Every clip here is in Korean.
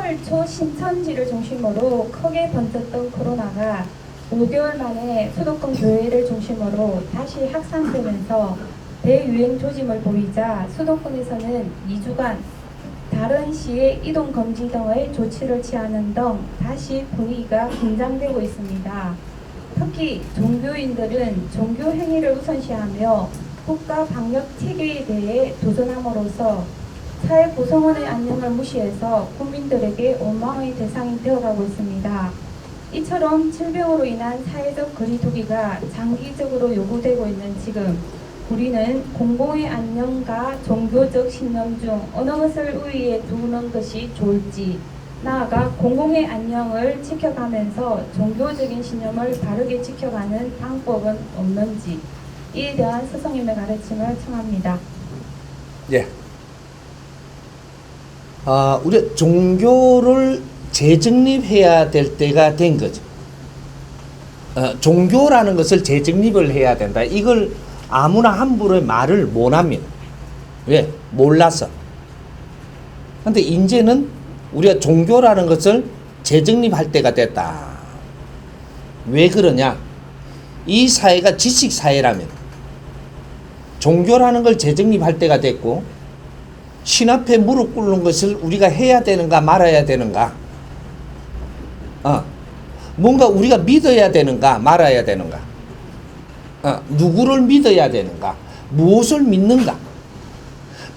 3월 초 신천지를 중심으로 크게 번졌던 코로나가 5개월 만에 수도권 교회를 중심으로 다시 확산되면서 대유행 조짐을 보이자 수도권에서는 2주간 다른 시의 이동 금지 등의 조치를 취하는 등 다시 분위기가 긴장되고 있습니다. 특히 종교인들은 종교 행위를 우선시하며 국가 방역 체계에 대해 도전함으로써 사회 구성원의 안녕을 무시해서 국민들에게 원망의 대상이 되어가고 있습니다. 이처럼 질병으로 인한 사회적 거리두기가 장기적으로 요구되고 있는 지금 우리는 공공의 안녕과 종교적 신념 중 어느 것을 우위에 두는 것이 좋을지, 나아가 공공의 안녕을 지켜가면서 종교적인 신념을 바르게 지켜가는 방법은 없는지, 이에 대한 스승님의 가르침을 청합니다. 예. 우리 종교를 재정립해야 될 때가 된 거죠. 종교라는 것을 재정립을 해야 된다. 이걸 아무나 함부로 말을 못 합니다. 왜? 몰라서. 근데 이제는 우리가 종교라는 것을 재정립할 때가 됐다. 왜 그러냐? 이 사회가 지식 사회라면 종교라는 걸 재정립할 때가 됐고, 신 앞에 무릎 꿇는 것을 우리가 해야 되는가 말아야 되는가, 뭔가 우리가 믿어야 되는가 말아야 되는가, 누구를 믿어야 되는가, 무엇을 믿는가,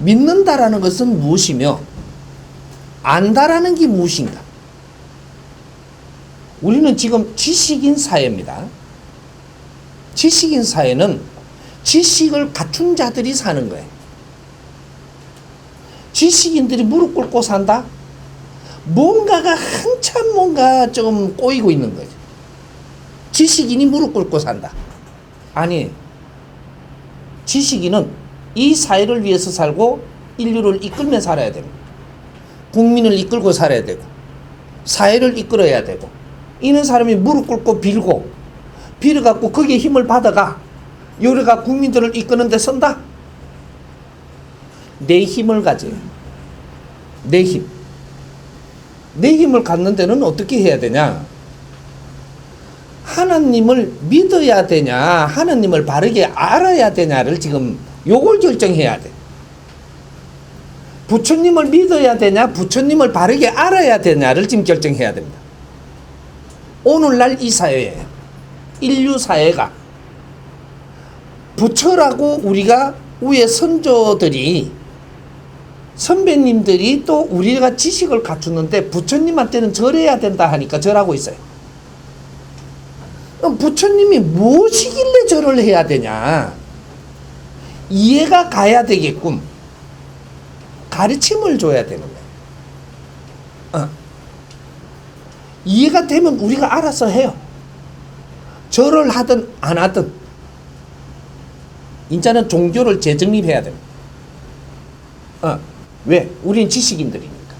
믿는다라는 것은 무엇이며 안다라는 게 무엇인가. 우리는 지금 지식인 사회입니다. 지식인 사회는 지식을 갖춘 자들이 사는 거예요. 지식인들이 무릎 꿇고 산다? 뭔가가 한참 뭔가 좀 꼬이고 있는 거죠. 지식인이 무릎 꿇고 산다. 아니, 지식인은 이 사회를 위해서 살고 인류를 이끌며 살아야 됩니다. 국민을 이끌고 살아야 되고 사회를 이끌어야 되고, 이런 사람이 무릎 꿇고 빌어갖고 거기에 힘을 받아가 여러가 국민들을 이끄는 데 선다? 내 힘을 가져요. 내 힘. 내 힘을 갖는 데는 어떻게 해야 되냐? 하나님을 믿어야 되냐, 하나님을 바르게 알아야 되냐를 지금 요걸 결정해야 돼. 부처님을 믿어야 되냐, 부처님을 바르게 알아야 되냐를 지금 결정해야 됩니다. 오늘날 이 사회에, 인류 사회가 부처라고 우리가 위에 선조들이, 선배님들이 또 우리가 지식을 갖추는데 부처님한테는 절해야 된다 하니까 절하고 있어요. 그럼 부처님이 무엇이길래 절을 해야 되냐? 이해가 가야 되겠군. 가르침을 줘야 되는 거예요. 이해가 되면 우리가 알아서 해요. 절을 하든 안 하든. 이제는 종교를 재정립해야 됩니다. 왜? 우리는 지식인들이니까.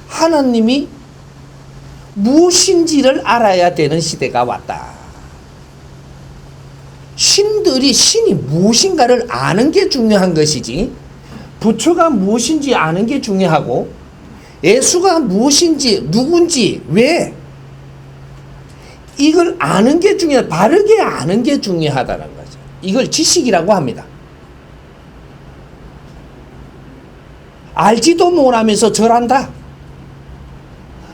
하나님이 무엇인지를 알아야 되는 시대가 왔다. 신이 무엇인가를 아는 게 중요한 것이지, 부처가 무엇인지 아는 게 중요하고, 예수가 무엇인지, 누군지, 왜? 이걸 아는 게 중요하다. 바르게 아는 게 중요하다는 거죠. 이걸 지식이라고 합니다. 알지도 못하면서 절한다?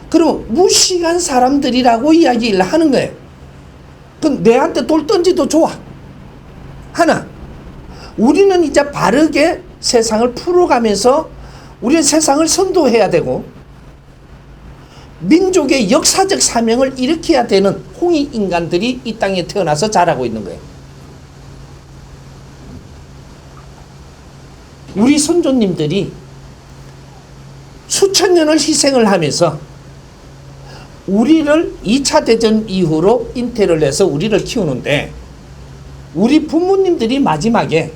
그럼 무식한 사람들이라고 이야기를 하는 거예요. 그럼 내한테 돌 던지도 좋아. 하나, 우리는 이제 바르게 세상을 풀어가면서 우리는 세상을 선도해야 되고, 민족의 역사적 사명을 일으켜야 되는 홍익 인간들이 이 땅에 태어나서 자라고 있는 거예요. 우리 선조님들이 수천 년을 희생을 하면서 우리를 2차 대전 이후로 잉태를 해서 우리를 키우는데, 우리 부모님들이 마지막에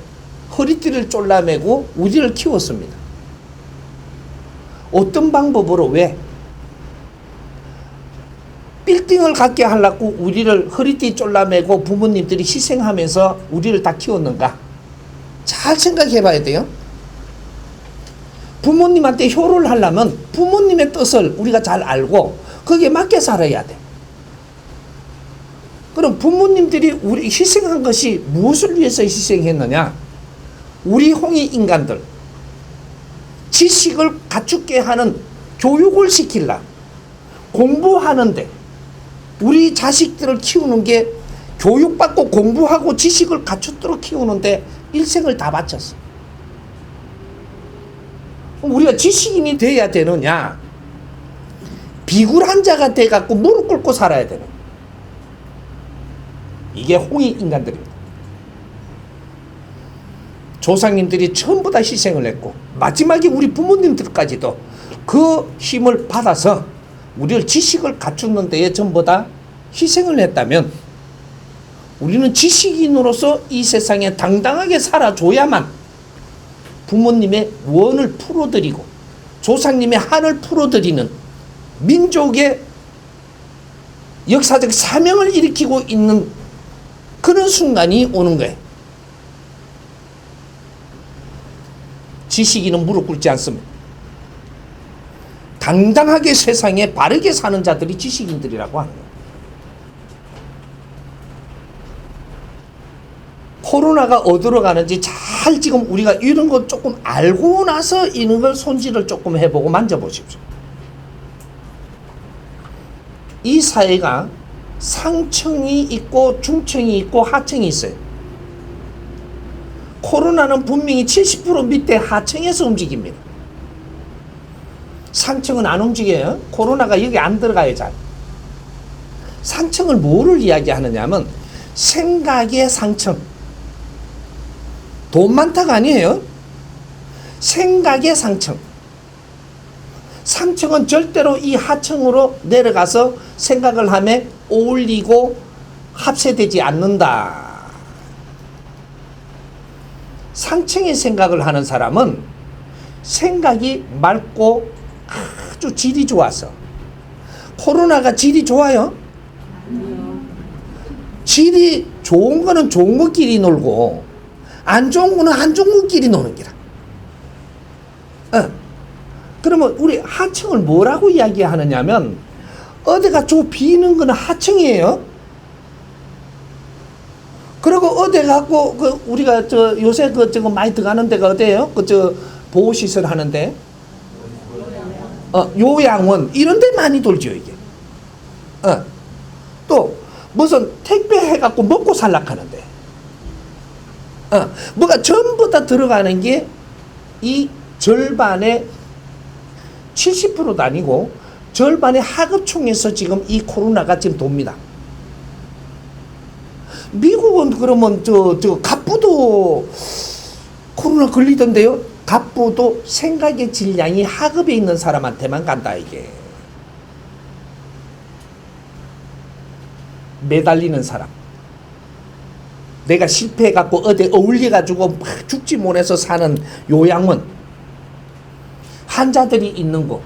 허리띠를 졸라매고 우리를 키웠습니다. 어떤 방법으로? 왜? 빌딩을 갖게 하려고 우리를 허리띠 졸라매고 부모님들이 희생하면서 우리를 다 키웠는가? 잘 생각해 봐야 돼요. 부모님한테 효를 하려면 부모님의 뜻을 우리가 잘 알고 거기에 맞게 살아야 돼. 그럼 부모님들이 우리 희생한 것이 무엇을 위해서 희생했느냐? 우리 홍이 인간들 지식을 갖추게 하는 교육을 시키려 공부하는데 우리 자식들을 키우는 게 교육받고 공부하고 지식을 갖추도록 키우는데 일생을 다 바쳤어. 우리가 지식인이 돼야 되느냐? 비굴한 자가 돼갖고 무릎 꿇고 살아야 되는. 이게 홍이 인간들입니다. 조상님들이 전부 다 희생을 했고 마지막에 우리 부모님들까지도 그 힘을 받아서 우리를 지식을 갖추는 데에 전부 다 희생을 했다면 우리는 지식인으로서 이 세상에 당당하게 살아줘야만 부모님의 원을 풀어드리고 조상님의 한을 풀어드리는 민족의 역사적 사명을 일으키고 있는 그런 순간이 오는 거예요. 지식인은 무릎 꿇지 않습니다. 당당하게 세상에 바르게 사는 자들이 지식인들이라고 하는 거예요. 코로나가 어디로 가는지 잘 지금 우리가 이런 거 조금 알고 나서 이런 걸 손질을 조금 해보고 만져보십시오. 이 사회가 상층이 있고 중층이 있고 하층이 있어요. 코로나는 분명히 70% 밑에 하층에서 움직입니다. 상층은 안 움직여요. 코로나가 여기 안 들어가요. 잘. 상층을 뭐를 이야기하느냐 하면 생각의 상층. 돈 많다가 아니에요. 생각의 상층. 상층은 절대로 이 하층으로 내려가서 생각을 하며 어울리고 합세되지 않는다. 상층의 생각을 하는 사람은 생각이 맑고 아주 질이 좋아서. 코로나가 질이 좋아요? 질이 좋은 거는 좋은 것끼리 놀고 안 좋은 거는 안 좋은 것끼리 노는 기라. 그러면 우리 하층을 뭐라고 이야기하느냐면 어디가 좀 비는 거는 하층이에요. 그리고 어디 갖고 그 우리가 저 요새 그 저거 많이 들어가는 데가 어디예요? 그 저 보호시설 하는데 요양원 이런 데 많이 돌죠 이게. 또 무슨 택배 해갖고 먹고 살락하는데. 뭐가 전부 다 들어가는 게 이 절반의 70%도 아니고 절반의 하급총에서 지금 이 코로나가 지금 돕니다. 미국은 그러면 저 갑부도 코로나 걸리던데요. 갑부도 생각의 질량이 하급에 있는 사람한테만 간다 이게. 매달리는 사람. 내가 실패해갖고 어디 어울려가지고 막 죽지 못해서 사는 요양원. 환자들이 있는 거.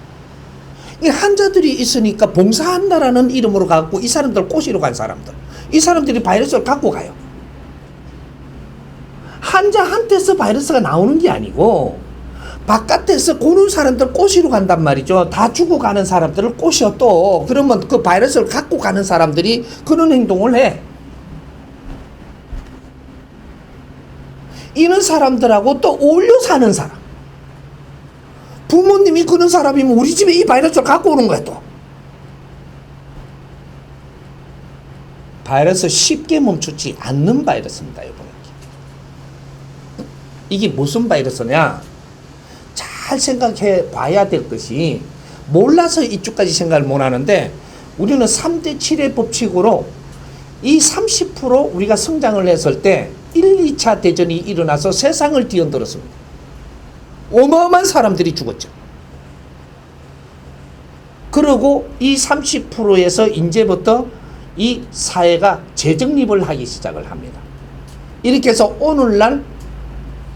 이 환자들이 있으니까 봉사한다라는 이름으로 갖고 이 사람들 꼬시러 간 사람들. 이 사람들이 바이러스를 갖고 가요. 환자한테서 바이러스가 나오는 게 아니고 바깥에서 고는 사람들 꼬시러 간단 말이죠. 다 죽어가는 사람들을 꼬셔 또. 그러면 그 바이러스를 갖고 가는 사람들이 그런 행동을 해. 이런 사람들하고 또 어울려 사는 사람. 부모님이 그런 사람이면 우리 집에 이 바이러스를 갖고 오는 거야 또. 바이러스 쉽게 멈추지 않는 바이러스입니다. 이번에. 이게 무슨 바이러스냐? 잘 생각해 봐야 될 것이 몰라서 이쪽까지 생각을 못 하는데 우리는 3대 7의 법칙으로 이 30% 우리가 성장을 했을 때 1, 2차 대전이 일어나서 세상을 뒤흔들었습니다. 어마어마한 사람들이 죽었죠. 그리고 이 30%에서 이제부터 이 사회가 재정립을 하기 시작을 합니다. 이렇게 해서 오늘날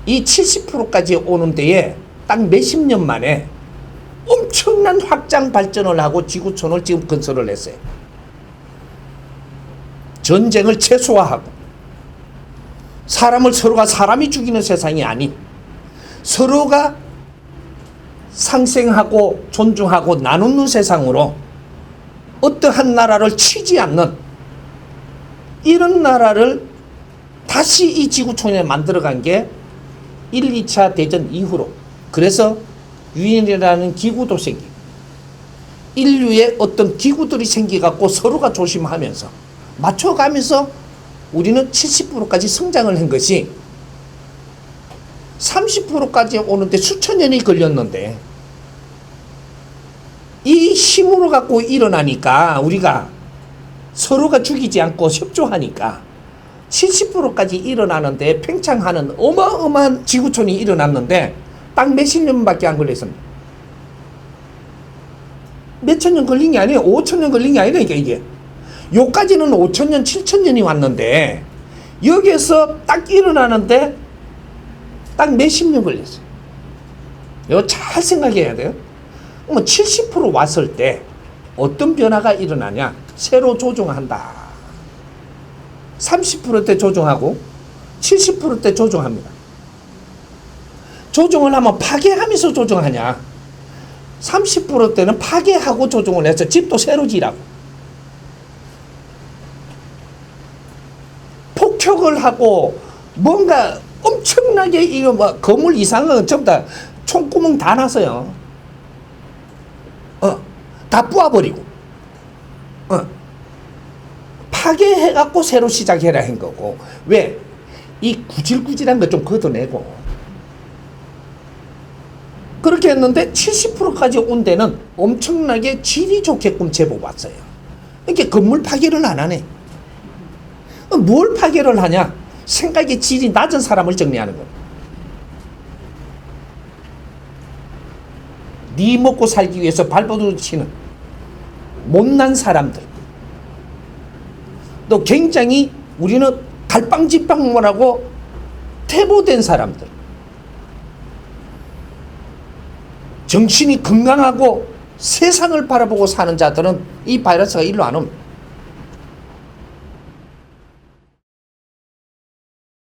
이 70%까지 오는 데에 딱 몇십 년 만에 엄청난 확장 발전을 하고 지구촌을 지금 건설을 했어요. 전쟁을 최소화하고 서로가 사람이 죽이는 세상이 아닌 서로가 상생하고 존중하고 나누는 세상으로 어떠한 나라를 치지 않는 이런 나라를 다시 이 지구촌에 만들어간 게 1, 2차 대전 이후로. 그래서 유엔이라는 기구도 생기고 인류의 어떤 기구들이 생겨갖고 서로가 조심하면서 맞춰가면서 우리는 70%까지 성장을 한 것이 30%까지 오는데 수천 년이 걸렸는데 이 힘으로 갖고 일어나니까 우리가 서로가 죽이지 않고 협조하니까 70%까지 일어나는데 팽창하는 어마어마한 지구촌이 일어났는데 딱 몇십 년밖에 안 걸렸습니다. 몇천 년 걸린 게 아니에요. 5천 년 걸린 게 아니라니까 이게. 요까지는 5천 년, 7천 년이 왔는데 여기에서 딱 일어나는데 딱 몇십 년 걸렸어요. 이거 잘 생각해야 돼요. 70% 왔을 때 어떤 변화가 일어나냐? 새로 조정한다. 30%대 조정하고 70%대 조정합니다. 조정을 하면 파괴하면서 조정하냐? 30%대는 파괴하고 조정을 해서 집도 새로 지라고. 폭격을 하고 뭔가 엄청나게 이거 뭐 건물 이상은 전부 다 총구멍 다 났어요. 다 부숴버리고. 파괴해갖고 새로 시작해라 한 거고. 왜? 이 구질구질한 거 좀 걷어내고. 그렇게 했는데 70%까지 온 데는 엄청나게 질이 좋게끔 제법 왔어요. 이렇게 건물 파괴를 안 하네. 뭘 파괴를 하냐? 생각의 질이 낮은 사람을 정리하는 거예요. 네 먹고 살기 위해서 발버둥치는 못난 사람들. 또 굉장히 우리는 갈빵질빵하고 퇴보된 사람들. 정신이 건강하고 세상을 바라보고 사는 자들은 이 바이러스가 일로 안 옵니다.